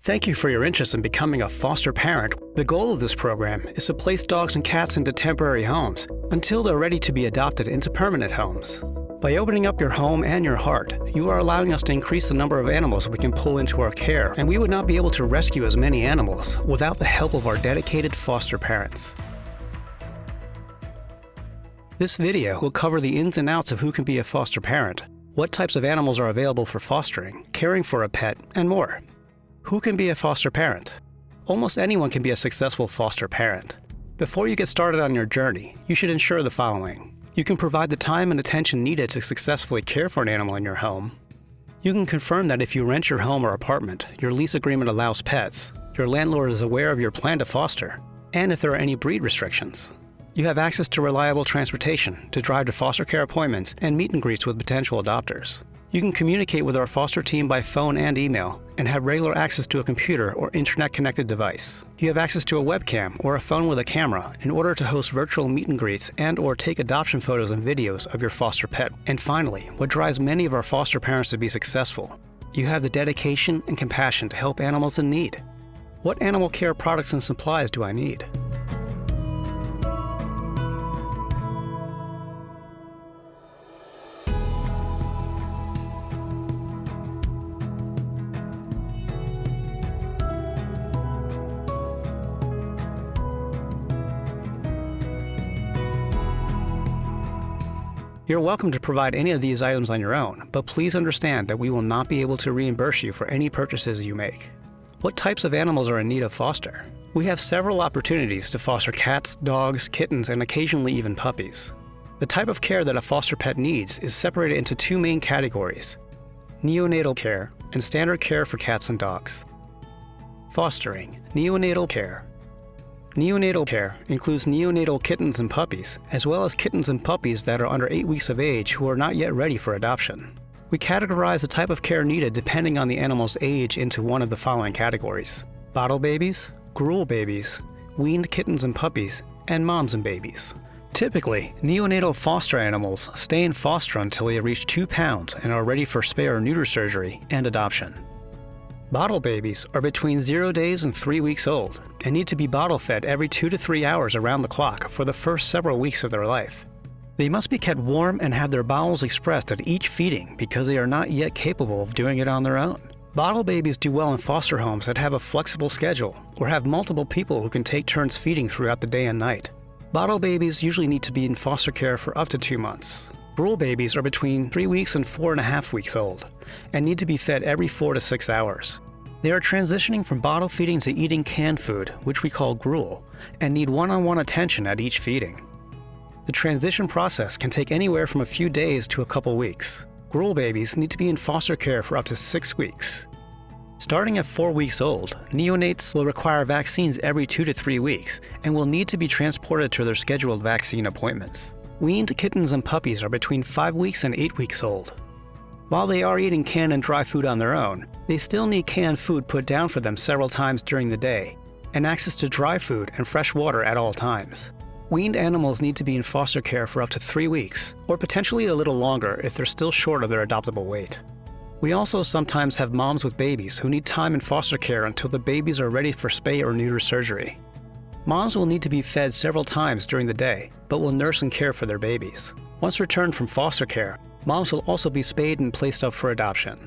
Thank you for your interest in becoming a foster parent. The goal of this program is to place dogs and cats into temporary homes until they're ready to be adopted into permanent homes. By opening up your home and your heart, you are allowing us to increase the number of animals we can pull into our care, and we would not be able to rescue as many animals without the help of our dedicated foster parents. This video will cover the ins and outs of who can be a foster parent, what types of animals are available for fostering, caring for a pet, and more. Who can be a foster parent? Almost anyone can be a successful foster parent. Before you get started on your journey, you should ensure the following. You can provide the time and attention needed to successfully care for an animal in your home. You can confirm that if you rent your home or apartment, your lease agreement allows pets, your landlord is aware of your plan to foster, and if there are any breed restrictions. You have access to reliable transportation to drive to foster care appointments and meet and greets with potential adopters. You can communicate with our foster team by phone and email and have regular access to a computer or internet-connected device. You have access to a webcam or a phone with a camera in order to host virtual meet and greets and/or take adoption photos and videos of your foster pet. And finally, what drives many of our foster parents to be successful, you have the dedication and compassion to help animals in need. What animal care products and supplies do I need? You're welcome to provide any of these items on your own, but please understand that we will not be able to reimburse you for any purchases you make. What types of animals are in need of foster? We have several opportunities to foster cats, dogs, kittens, and occasionally even puppies. The type of care that a foster pet needs is separated into two main categories: neonatal care and standard care for cats and dogs. Fostering. Neonatal care. Neonatal care includes neonatal kittens and puppies, as well as kittens and puppies that are under 8 weeks of age who are not yet ready for adoption. We categorize the type of care needed depending on the animal's age into one of the following categories: bottle babies, gruel babies, weaned kittens and puppies, and moms and babies. Typically, neonatal foster animals stay in foster until they reach 2 pounds and are ready for spay or neuter surgery and adoption. Bottle babies are between 0 days and 3 weeks old and need to be bottle fed every 2 to 3 hours around the clock for the first several weeks of their life. They must be kept warm and have their bowels expressed at each feeding because they are not yet capable of doing it on their own. Bottle babies do well in foster homes that have a flexible schedule or have multiple people who can take turns feeding throughout the day and night. Bottle babies usually need to be in foster care for up to 2 months. Gruel babies are between 3 weeks and 4.5 weeks old and need to be fed every 4 to 6 hours. They are transitioning from bottle feeding to eating canned food, which we call gruel, and need one-on-one attention at each feeding. The transition process can take anywhere from a few days to a couple weeks. Gruel babies need to be in foster care for up to 6 weeks. Starting at 4 weeks old, neonates will require vaccines every 2 to 3 weeks and will need to be transported to their scheduled vaccine appointments. Weaned kittens and puppies are between 5 weeks and 8 weeks old. While they are eating canned and dry food on their own, they still need canned food put down for them several times during the day, and access to dry food and fresh water at all times. Weaned animals need to be in foster care for up to 3 weeks, or potentially a little longer if they're still short of their adoptable weight. We also sometimes have moms with babies who need time in foster care until the babies are ready for spay or neuter surgery. Moms will need to be fed several times during the day, but will nurse and care for their babies. Once returned from foster care, moms will also be spayed and placed up for adoption.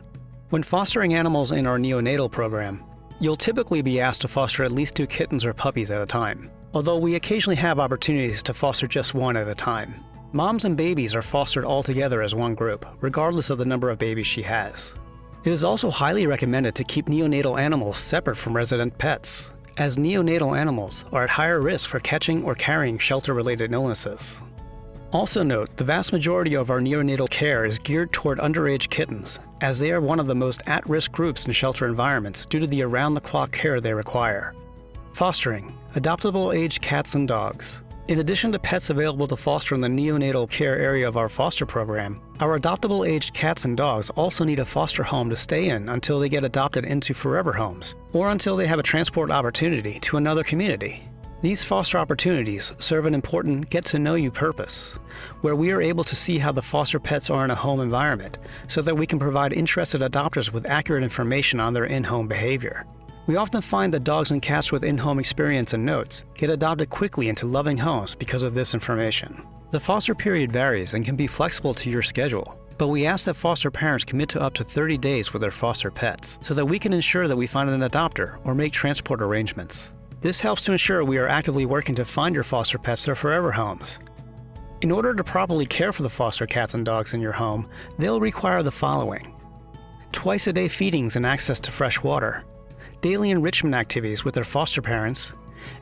When fostering animals in our neonatal program, you'll typically be asked to foster at least 2 kittens or puppies at a time, although we occasionally have opportunities to foster just 1 at a time. Moms and babies are fostered all together as one group, regardless of the number of babies she has. It is also highly recommended to keep neonatal animals separate from resident pets, as neonatal animals are at higher risk for catching or carrying shelter-related illnesses. Also note, the vast majority of our neonatal care is geared toward underage kittens, as they are one of the most at-risk groups in shelter environments due to the around-the-clock care they require. Fostering. Adoptable aged cats and dogs. In addition to pets available to foster in the neonatal care area of our foster program, our adoptable aged cats and dogs also need a foster home to stay in until they get adopted into forever homes, or until they have a transport opportunity to another community. These foster opportunities serve an important get-to-know-you purpose, where we are able to see how the foster pets are in a home environment so that we can provide interested adopters with accurate information on their in-home behavior. We often find that dogs and cats with in-home experience and notes get adopted quickly into loving homes because of this information. The foster period varies and can be flexible to your schedule, but we ask that foster parents commit to up to 30 days with their foster pets so that we can ensure that we find an adopter or make transport arrangements. This helps to ensure we are actively working to find your foster pets their forever homes. In order to properly care for the foster cats and dogs in your home, they'll require the following: twice-a-day feedings and access to fresh water, daily enrichment activities with their foster parents,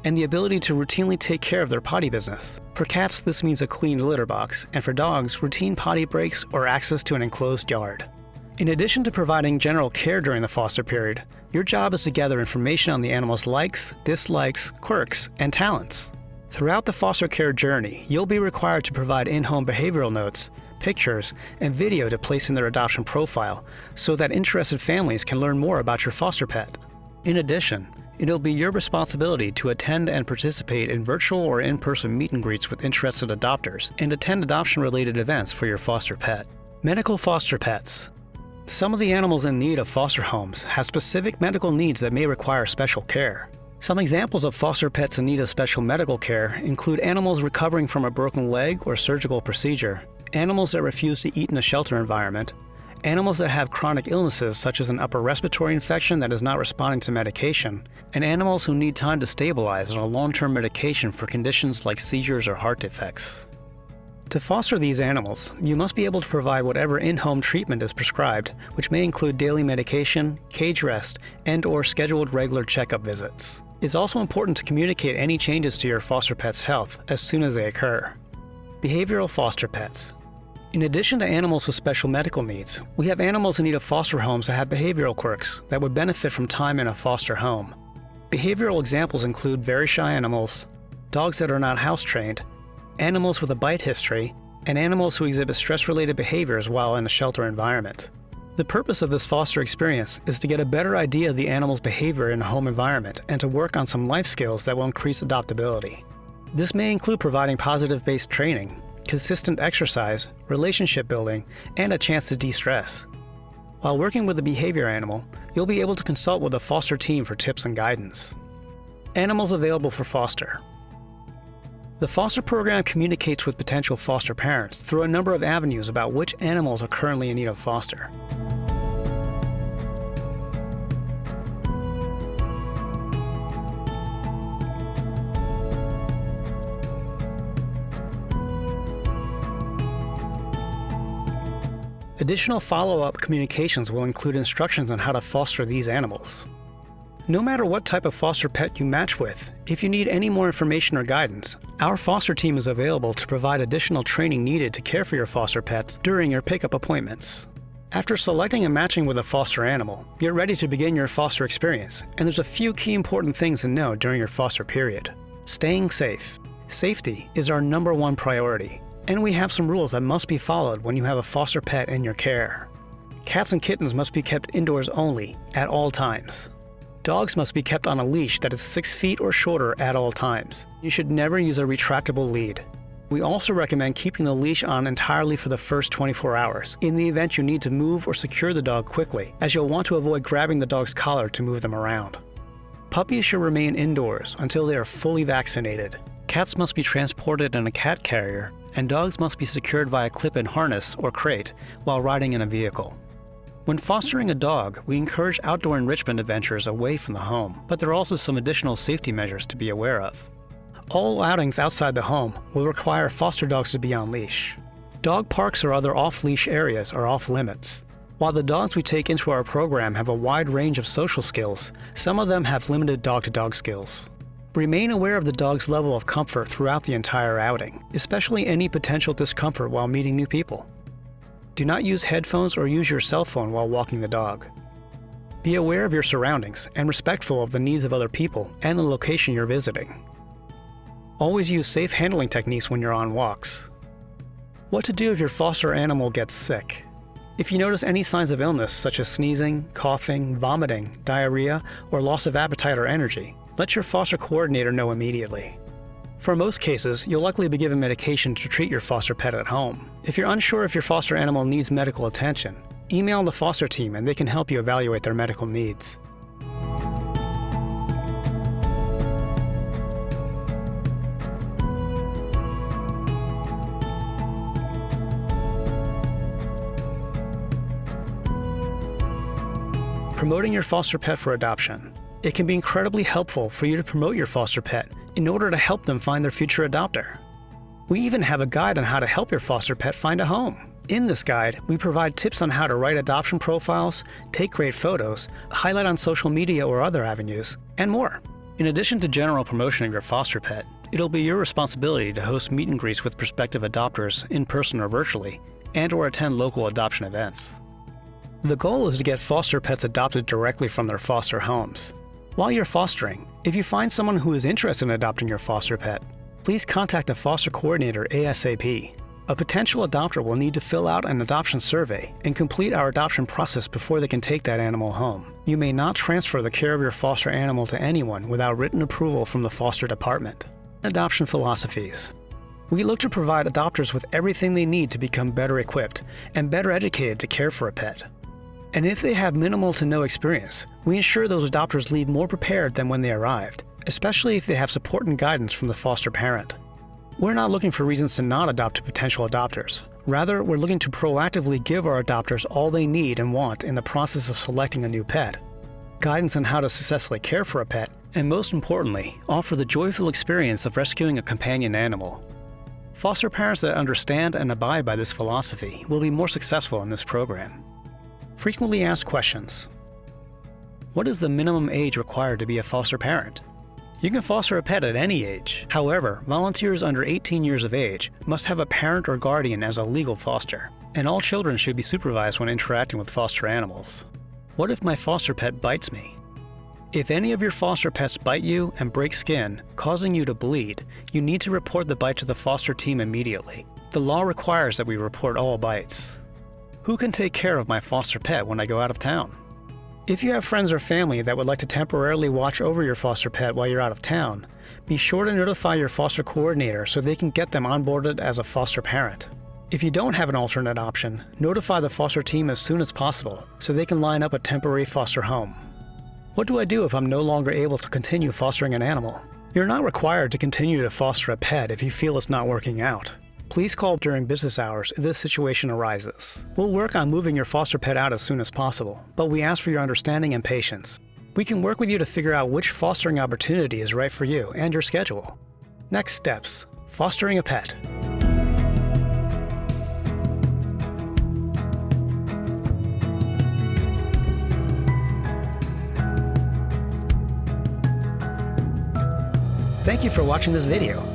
and the ability to routinely take care of their potty business. For cats, this means a clean litter box, and for dogs, routine potty breaks or access to an enclosed yard. In addition to providing general care during the foster period, your job is to gather information on the animal's likes, dislikes, quirks, and talents. Throughout the foster care journey, you'll be required to provide in-home behavioral notes, pictures, and video to place in their adoption profile so that interested families can learn more about your foster pet. In addition, it'll be your responsibility to attend and participate in virtual or in-person meet and greets with interested adopters and attend adoption-related events for your foster pet. Medical foster pets. Some of the animals in need of foster homes have specific medical needs that may require special care. Some examples of foster pets in need of special medical care include animals recovering from a broken leg or surgical procedure, animals that refuse to eat in a shelter environment, animals that have chronic illnesses such as an upper respiratory infection that is not responding to medication, and animals who need time to stabilize on a long-term medication for conditions like seizures or heart defects. To foster these animals, you must be able to provide whatever in-home treatment is prescribed, which may include daily medication, cage rest, and/or scheduled regular checkup visits. It's also important to communicate any changes to your foster pet's health as soon as they occur. Behavioral foster pets. In addition to animals with special medical needs, we have animals in need of foster homes that have behavioral quirks that would benefit from time in a foster home. Behavioral examples include very shy animals, dogs that are not house-trained, animals with a bite history, and animals who exhibit stress-related behaviors while in a shelter environment. The purpose of this foster experience is to get a better idea of the animal's behavior in a home environment and to work on some life skills that will increase adoptability. This may include providing positive-based training, consistent exercise, relationship building, and a chance to de-stress. While working with a behavior animal, you'll be able to consult with a foster team for tips and guidance. Animals available for foster. The foster program communicates with potential foster parents through a number of avenues about which animals are currently in need of foster. Additional follow-up communications will include instructions on how to foster these animals. No matter what type of foster pet you match with, if you need any more information or guidance, our foster team is available to provide additional training needed to care for your foster pets during your pickup appointments. After selecting and matching with a foster animal, you're ready to begin your foster experience, and there's a few key important things to know during your foster period. Staying safe. Safety is our #1 priority. And we have some rules that must be followed when you have a foster pet in your care. Cats and kittens must be kept indoors only, at all times. Dogs must be kept on a leash that is 6 feet or shorter at all times. You should never use a retractable lead. We also recommend keeping the leash on entirely for the first 24 hours, in the event you need to move or secure the dog quickly, as you'll want to avoid grabbing the dog's collar to move them around. Puppies should remain indoors until they are fully vaccinated. Cats must be transported in a cat carrier, and dogs must be secured via clip-in harness or crate while riding in a vehicle. When fostering a dog, we encourage outdoor enrichment adventures away from the home, but there are also some additional safety measures to be aware of. All outings outside the home will require foster dogs to be on leash. Dog parks or other off-leash areas are off-limits. While the dogs we take into our program have a wide range of social skills, some of them have limited dog-to-dog skills. Remain aware of the dog's level of comfort throughout the entire outing, especially any potential discomfort while meeting new people. Do not use headphones or use your cell phone while walking the dog. Be aware of your surroundings and respectful of the needs of other people and the location you're visiting. Always use safe handling techniques when you're on walks. What to do if your foster animal gets sick. If you notice any signs of illness such as sneezing, coughing, vomiting, diarrhea, or loss of appetite or energy, let your foster coordinator know immediately. For most cases, you'll likely be given medication to treat your foster pet at home. If you're unsure if your foster animal needs medical attention, email the foster team and they can help you evaluate their medical needs. Promoting your foster pet for adoption. It can be incredibly helpful for you to promote your foster pet in order to help them find their future adopter. We even have a guide on how to help your foster pet find a home. In this guide, we provide tips on how to write adoption profiles, take great photos, highlight on social media or other avenues, and more. In addition to general promotion of your foster pet, it'll be your responsibility to host meet and greets with prospective adopters in person or virtually, and/or attend local adoption events. The goal is to get foster pets adopted directly from their foster homes. While you're fostering, if you find someone who is interested in adopting your foster pet, please contact a foster coordinator ASAP. A potential adopter will need to fill out an adoption survey and complete our adoption process before they can take that animal home. You may not transfer the care of your foster animal to anyone without written approval from the foster department. Adoption philosophies. We look to provide adopters with everything they need to become better equipped and better educated to care for a pet. And if they have minimal to no experience, we ensure those adopters leave more prepared than when they arrived, especially if they have support and guidance from the foster parent. We're not looking for reasons to not adopt potential adopters. Rather, we're looking to proactively give our adopters all they need and want in the process of selecting a new pet, guidance on how to successfully care for a pet, and most importantly, offer the joyful experience of rescuing a companion animal. Foster parents that understand and abide by this philosophy will be more successful in this program. Frequently asked questions. What is the minimum age required to be a foster parent? You can foster a pet at any age. However, volunteers under 18 years of age must have a parent or guardian as a legal foster, and all children should be supervised when interacting with foster animals. What if my foster pet bites me? If any of your foster pets bite you and break skin, causing you to bleed, you need to report the bite to the foster team immediately. The law requires that we report all bites. Who can take care of my foster pet when I go out of town? If you have friends or family that would like to temporarily watch over your foster pet while you're out of town, be sure to notify your foster coordinator so they can get them onboarded as a foster parent. If you don't have an alternate option, notify the foster team as soon as possible so they can line up a temporary foster home. What do I do if I'm no longer able to continue fostering an animal? You're not required to continue to foster a pet if you feel it's not working out. Please call during business hours if this situation arises. We'll work on moving your foster pet out as soon as possible, but we ask for your understanding and patience. We can work with you to figure out which fostering opportunity is right for you and your schedule. Next steps: fostering a pet. Thank you for watching this video.